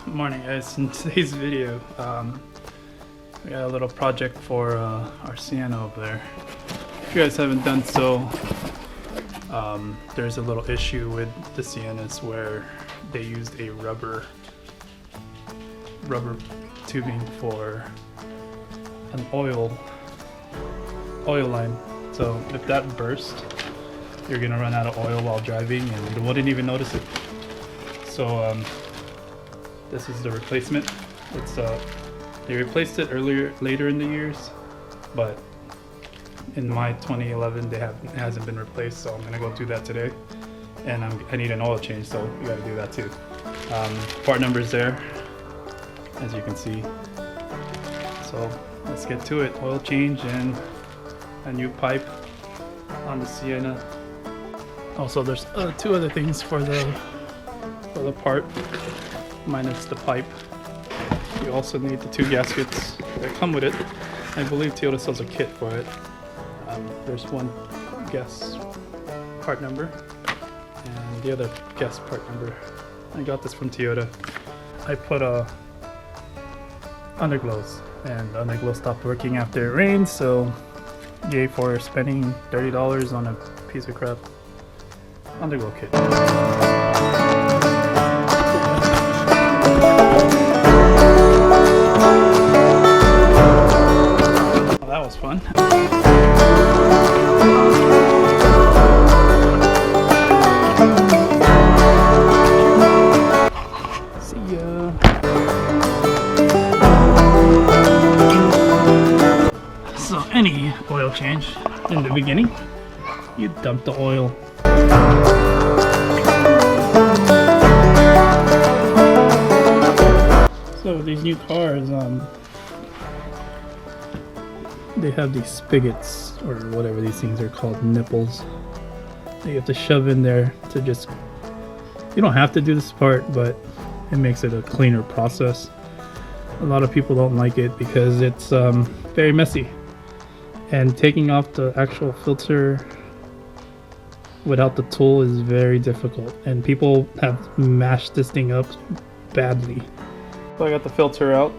Morning guys. In today's video we got a little project for our Sienna over there. If you guys haven't done so, there's a little issue with the Siennas where they used a rubber tubing for an oil line. So if that burst, you're gonna run out of oil while driving and you wouldn't even notice it. So this is the replacement. It's they replaced it later in the years, but in my 2011 it hasn't been replaced, so I'm gonna go do that today. And I need an oil change, so we gotta do that too. Part number's there, as you can see. So let's get to it. Oil change and a new pipe on the Sienna. Also, there's two other things for the part, minus the pipe. You also need the 2 gaskets that come with it. I believe Toyota sells a kit for it. There's one gas part number and the other gas part number. I got this from Toyota. I put underglows, and the underglow stopped working after it rained, so yay for spending $30 on a piece of crap underglow kit. Well, that was fun. See ya. So any oil change, in the beginning, you dump the oil. So these new cars, they have these spigots, or whatever these things are called, nipples. That you have to shove in there to just, you don't have to do this part, but it makes it a cleaner process. A lot of people don't like it because it's very messy. And taking off the actual filter without the tool is very difficult, and people have mashed this thing up badly. So I got the filter out.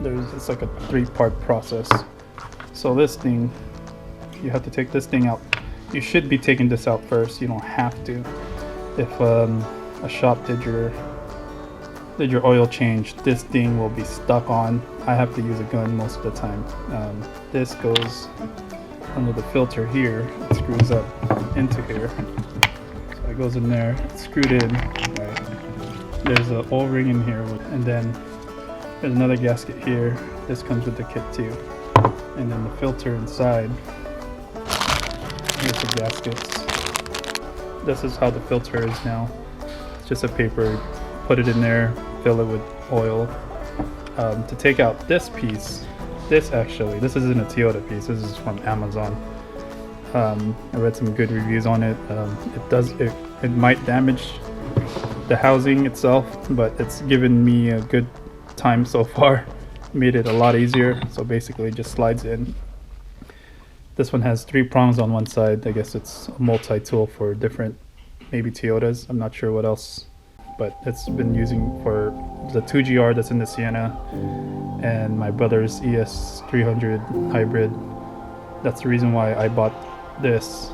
It's like a 3-part process. So this thing, you have to take this thing out. You should be taking this out first. You don't have to. If a shop did your oil change, this thing will be stuck on. I have to use a gun most of the time. This goes under the filter here. It screws up into here. So it goes in there. It's screwed in. Right. There's an O-ring in here, and then there's another gasket here. This comes with the kit too. And then the filter inside. Here's the gaskets. This is how the filter is now. It's just a paper. Put it in there, fill it with oil. To take out this piece, this isn't a Toyota piece. This is from Amazon. I read some good reviews on it. It might damage the housing itself, but it's given me a good time so far. Made it a lot easier. So basically it just slides in. This one has 3 prongs on one side. I guess it's a multi-tool for different, maybe Toyotas. I'm not sure what else, but it's been using for the 2GR that's in the Sienna and my brother's ES300 hybrid. That's the reason why I bought this,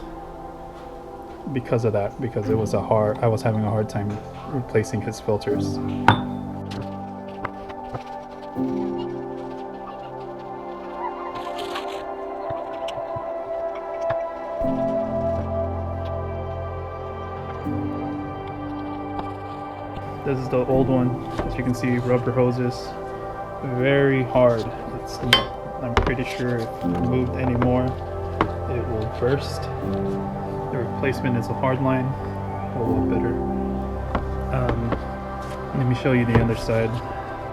because of that, because I was having a hard time replacing his filters. This is the old one. As you can see, rubber hoses, very hard. I'm pretty sure if removed anymore, it will burst. The replacement is a hard line, a lot better. Let me show you the other side.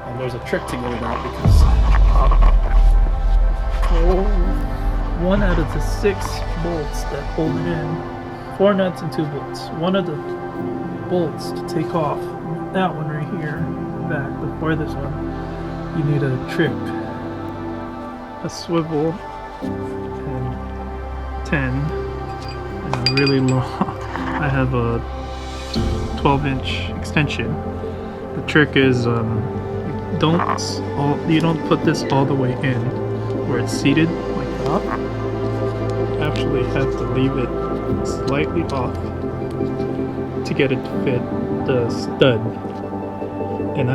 And there's a trick to getting out, because 1 out of the 6 bolts that hold it in, 4 nuts and 2 bolts. One of the bolts to take off, that one right here, back before this one, you need a trip, a swivel, and 10, and a really long, I have a 12-inch extension The trick is you don't put this all the way in where it's seated like that. You actually have to leave it slightly off to get it to fit the stud. And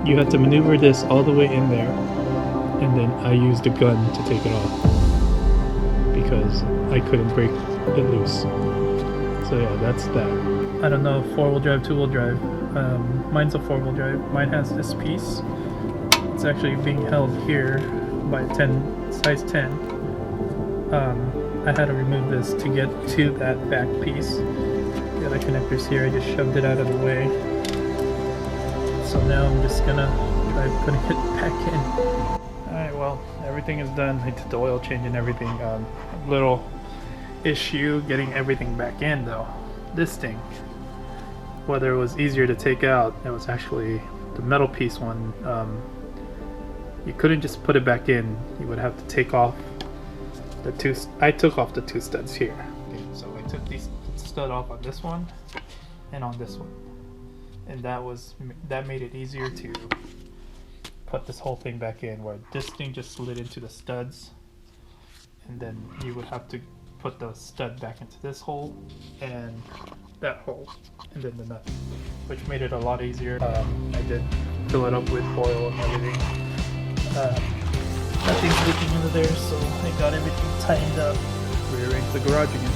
you had to maneuver this all the way in there, and then I used a gun to take it off because I couldn't break it loose. So yeah, that's that. I don't know, 4-wheel drive, 2-wheel drive. Mine's a 4-wheel drive. Mine has this piece. It's actually being held here by a size 10. I had to remove this to get to that back piece. The other connectors here, I just shoved it out of the way. So now I'm just gonna try putting it back in. Alright, well, everything is done. I did the oil change and everything. Little issue getting everything back in though. This thing, whether it was easier to take out, it was actually the metal piece one. You couldn't just put it back in. You would have to take off the two. I took off the 2 studs here. Okay, so I took these stud off on this one and on this one, and that made it easier to put this whole thing back in, where this thing just slid into the studs, and then you would have to put the stud back into this hole and that hole, and then the nut, which made it a lot easier. I did fill it up with oil and everything. Nothing's leaking into there, so I got everything tightened up. Rearranged the garage again.